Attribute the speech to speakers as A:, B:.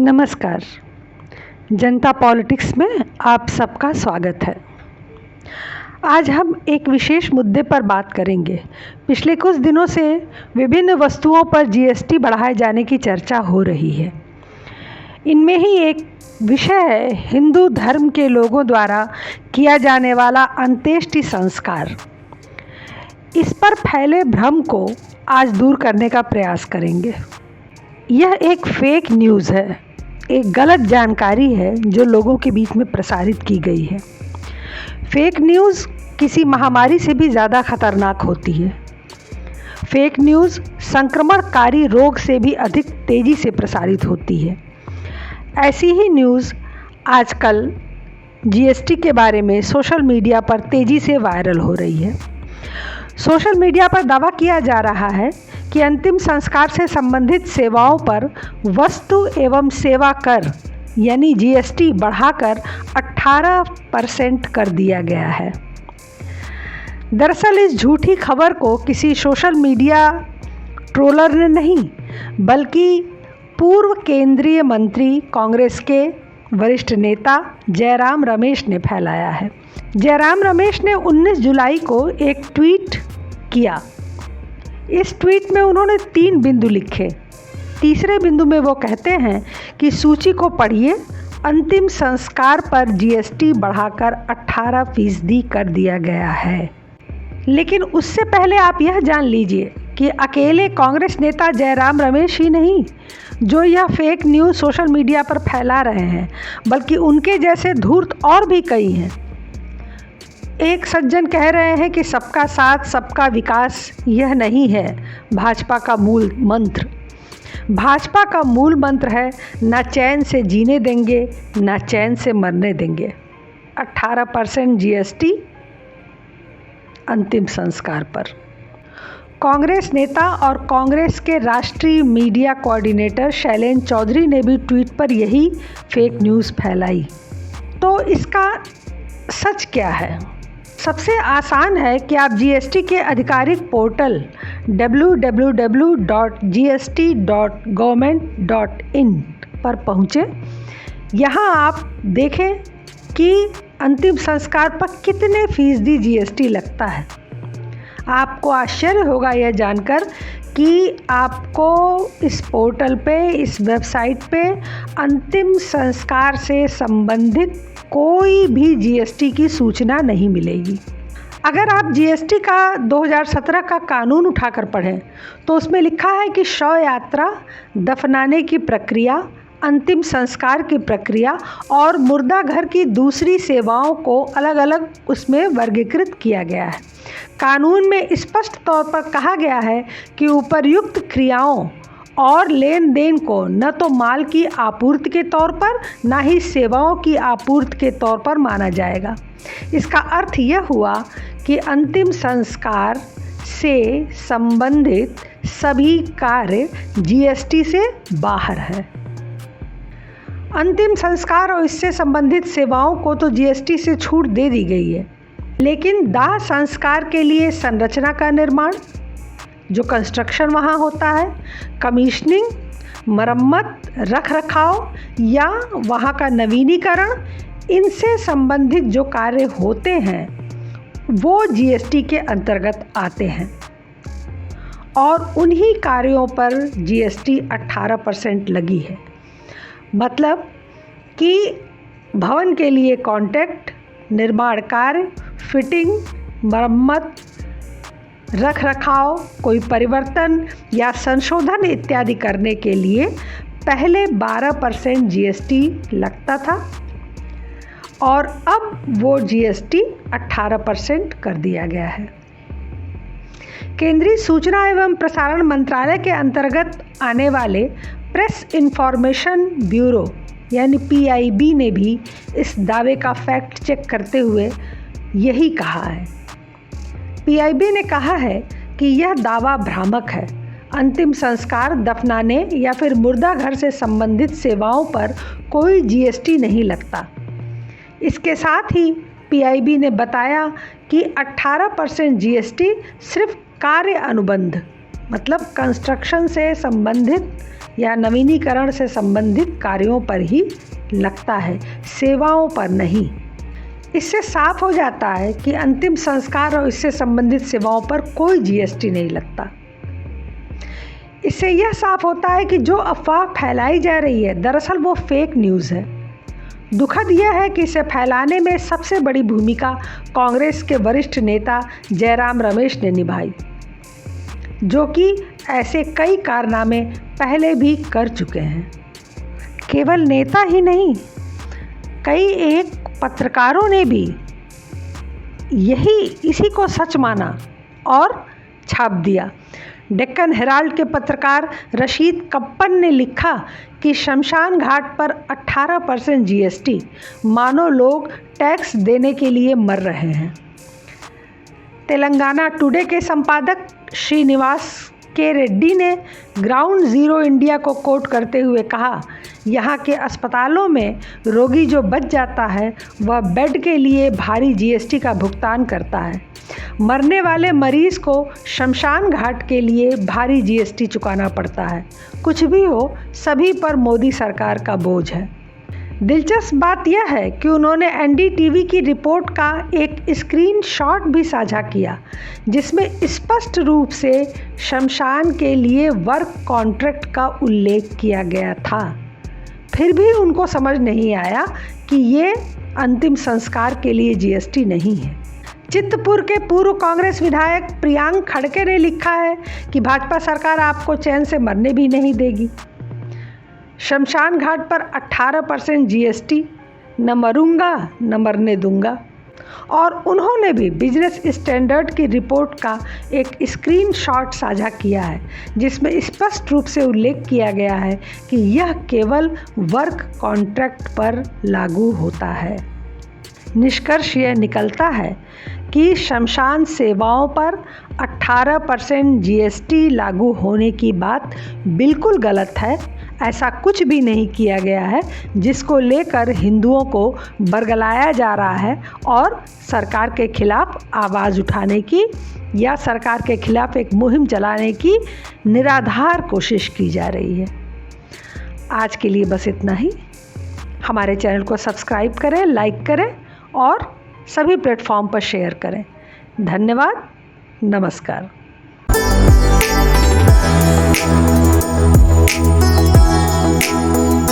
A: नमस्कार। जनता पॉलिटिक्स में आप सबका स्वागत है। आज हम एक विशेष मुद्दे पर बात करेंगे। पिछले कुछ दिनों से विभिन्न वस्तुओं पर जीएसटी बढ़ाए जाने की चर्चा हो रही है। इनमें ही एक विषय है हिंदू धर्म के लोगों द्वारा किया जाने वाला अंत्येष्टि संस्कार। इस पर फैले भ्रम को आज दूर करने का प्रयास करेंगे। यह एक फेक न्यूज़ है, एक गलत जानकारी है जो लोगों के बीच में प्रसारित की गई है। फेक न्यूज़ किसी महामारी से भी ज़्यादा खतरनाक होती है। फेक न्यूज़ संक्रमणकारी रोग से भी अधिक तेज़ी से प्रसारित होती है। ऐसी ही न्यूज़ आजकल जीएसटी के बारे में सोशल मीडिया पर तेज़ी से वायरल हो रही है। सोशल मीडिया पर दावा किया जा रहा है कि अंतिम संस्कार से संबंधित सेवाओं पर वस्तु एवं सेवा कर यानी जीएसटी बढ़ाकर 18% कर दिया गया है। दरअसल इस झूठी खबर को किसी सोशल मीडिया ट्रोलर ने नहीं बल्कि पूर्व केंद्रीय मंत्री कांग्रेस के वरिष्ठ नेता जयराम रमेश ने फैलाया है। जयराम रमेश ने 19 जुलाई को एक ट्वीट किया। इस ट्वीट में उन्होंने 3 बिंदु लिखे। तीसरे बिंदु में वो कहते हैं कि सूची को पढ़िए, अंतिम संस्कार पर जीएसटी बढ़ाकर 18% कर दिया गया है। लेकिन उससे पहले आप यह जान लीजिए कि अकेले कांग्रेस नेता जयराम रमेश ही नहीं जो यह फेक न्यूज़ सोशल मीडिया पर फैला रहे हैं, बल्कि उनके जैसे धूर्त और भी कई हैं। एक सज्जन कह रहे हैं कि सबका साथ सबका विकास यह नहीं है भाजपा का मूल मंत्र। भाजपा का मूल मंत्र है ना चैन से जीने देंगे ना चैन से मरने देंगे। 18% जीएसटी अंतिम संस्कार पर। कांग्रेस नेता और कांग्रेस के राष्ट्रीय मीडिया कोऑर्डिनेटर शैलेंद्र चौधरी ने भी ट्वीट पर यही फेक न्यूज़ फैलाई। तो इसका सच क्या है? सबसे आसान है कि आप जीएसटी के आधिकारिक पोर्टल www.gst.government.in पर पहुँचें। यहाँ आप देखें कि अंतिम संस्कार पर कितने फीसदी जीएसटी लगता है। आपको आश्चर्य होगा यह जानकर कि आपको इस पोर्टल पे, इस वेबसाइट पे अंतिम संस्कार से संबंधित कोई भी जीएसटी की सूचना नहीं मिलेगी। अगर आप जीएसटी का 2017 का कानून उठाकर पढ़ें तो उसमें लिखा है कि शव यात्रा, दफनाने की प्रक्रिया, अंतिम संस्कार की प्रक्रिया और मुर्दा घर की दूसरी सेवाओं को अलग अलग उसमें वर्गीकृत किया गया है। कानून में स्पष्ट तौर पर कहा गया है कि उपर्युक्त क्रियाओं और लेन देन को न तो माल की आपूर्ति के तौर पर न ही सेवाओं की आपूर्ति के तौर पर माना जाएगा। इसका अर्थ यह हुआ कि अंतिम संस्कार से संबंधित सभी कार्य जीएसटी से बाहर है। अंतिम संस्कार और इससे संबंधित सेवाओं को तो जीएसटी से छूट दे दी गई है, लेकिन दाह संस्कार के लिए संरचना का निर्माण, जो कंस्ट्रक्शन वहाँ होता है, कमीशनिंग, मरम्मत, रख रखाव या वहाँ का नवीनीकरण, इनसे संबंधित जो कार्य होते हैं वो जीएसटी के अंतर्गत आते हैं और उन्हीं कार्यों पर जीएसटी 18% लगी है। मतलब कि भवन के लिए कॉन्ट्रैक्ट, निर्माण कार्य, फिटिंग, मरम्मत, रख रखाव, कोई परिवर्तन या संशोधन इत्यादि करने के लिए पहले 12% जीएसटी लगता था और अब वो जीएसटी 18% कर दिया गया है। केंद्रीय सूचना एवं प्रसारण मंत्रालय के अंतर्गत आने वाले प्रेस इन्फॉर्मेशन ब्यूरो यानी पीआईबी ने भी इस दावे का फैक्ट चेक करते हुए यही कहा है। पीआईबी ने कहा है कि यह दावा भ्रामक है। अंतिम संस्कार, दफनाने या फिर मुर्दा घर से संबंधित सेवाओं पर कोई जीएसटी नहीं लगता। इसके साथ ही पीआईबी ने बताया कि 18% जीएसटी सिर्फ कार्य अनुबंध मतलब कंस्ट्रक्शन से संबंधित या नवीनीकरण से संबंधित कार्यों पर ही लगता है, सेवाओं पर नहीं। इससे साफ हो जाता है कि अंतिम संस्कार और इससे संबंधित सेवाओं पर कोई जीएसटी नहीं लगता। इससे यह साफ होता है कि जो अफवाह फैलाई जा रही है दरअसल वो फेक न्यूज़ है। दुखद यह है कि इसे फैलाने में सबसे बड़ी भूमिका कांग्रेस के वरिष्ठ नेता जयराम रमेश ने निभाई, जो कि ऐसे कई कारनामे पहले भी कर चुके हैं। केवल नेता ही नहीं, कई एक पत्रकारों ने भी इसी को सच माना और छाप दिया। डेक्कन हेराल्ड के पत्रकार रशीद कप्पन ने लिखा कि शमशान घाट पर 18% जीएसटी, मानो लोग टैक्स देने के लिए मर रहे हैं। तेलंगाना टुडे के संपादक श्रीनिवास के रेड्डी ने ग्राउंड जीरो इंडिया को कोट करते हुए कहा, यहाँ के अस्पतालों में रोगी जो बच जाता है वह बेड के लिए भारी जीएसटी का भुगतान करता है। मरने वाले मरीज को शमशान घाट के लिए भारी जीएसटी चुकाना पड़ता है। कुछ भी हो, सभी पर मोदी सरकार का बोझ है। दिलचस्प बात यह है कि उन्होंने एनडीटीवी की रिपोर्ट का एक स्क्रीनशॉट भी साझा किया, जिसमें स्पष्ट रूप से शमशान के लिए वर्क कॉन्ट्रैक्ट का उल्लेख किया गया था। फिर भी उनको समझ नहीं आया कि ये अंतिम संस्कार के लिए जीएसटी नहीं है। चित्रपुर के पूर्व कांग्रेस विधायक प्रियांक खड़के ने लिखा है कि भाजपा सरकार आपको चैन से मरने भी नहीं देगी। शमशान घाट पर 18% जीएसटी, न मरूंगा न मरने दूंगा। और उन्होंने भी बिजनेस स्टैंडर्ड की रिपोर्ट का एक स्क्रीनशॉट साझा किया है, जिसमें स्पष्ट रूप से उल्लेख किया गया है कि यह केवल वर्क कॉन्ट्रैक्ट पर लागू होता है। निष्कर्ष यह निकलता है कि शमशान सेवाओं पर 18% जीएसटी लागू होने की बात बिल्कुल गलत है। ऐसा कुछ भी नहीं किया गया है जिसको लेकर हिंदुओं को बरगलाया जा रहा है और सरकार के खिलाफ आवाज़ उठाने की या सरकार के खिलाफ एक मुहिम चलाने की निराधार कोशिश की जा रही है। आज के लिए बस इतना ही। हमारे चैनल को सब्सक्राइब करें, लाइक करें और सभी प्लेटफॉर्म पर शेयर करें। धन्यवाद। नमस्कार।
B: Thank you.